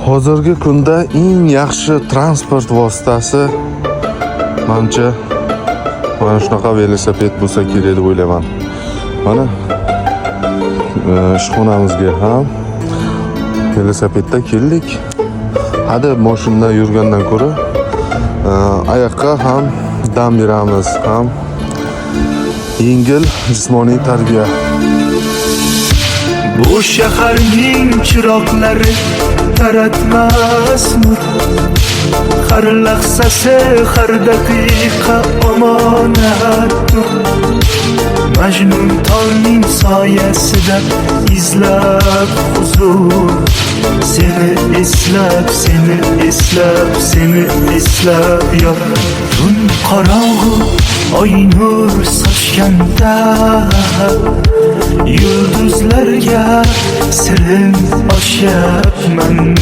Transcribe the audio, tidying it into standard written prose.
Hozirgi kunda eng yaxshi transport vositasi menimcha mana shunaqa velosiped bo'lsa kerak deb o'ylayman. Mana ishxonamizga ham velosipedda keldik. Hadi mashinada yurgandan ko'ra oyoqqa ham dam beramiz, ham yengil jismoniy tarbiya. Bu shaharning chiroqlari taratmas nur. Har lahzasi, har daqiqa omonatdir. Majnun tongning soyasida izlab huzur. Seni eslab, seni eslab, seni eslab yor. Tun qorong'u oy nur sochganda yulduzlarga sirin oshyapman.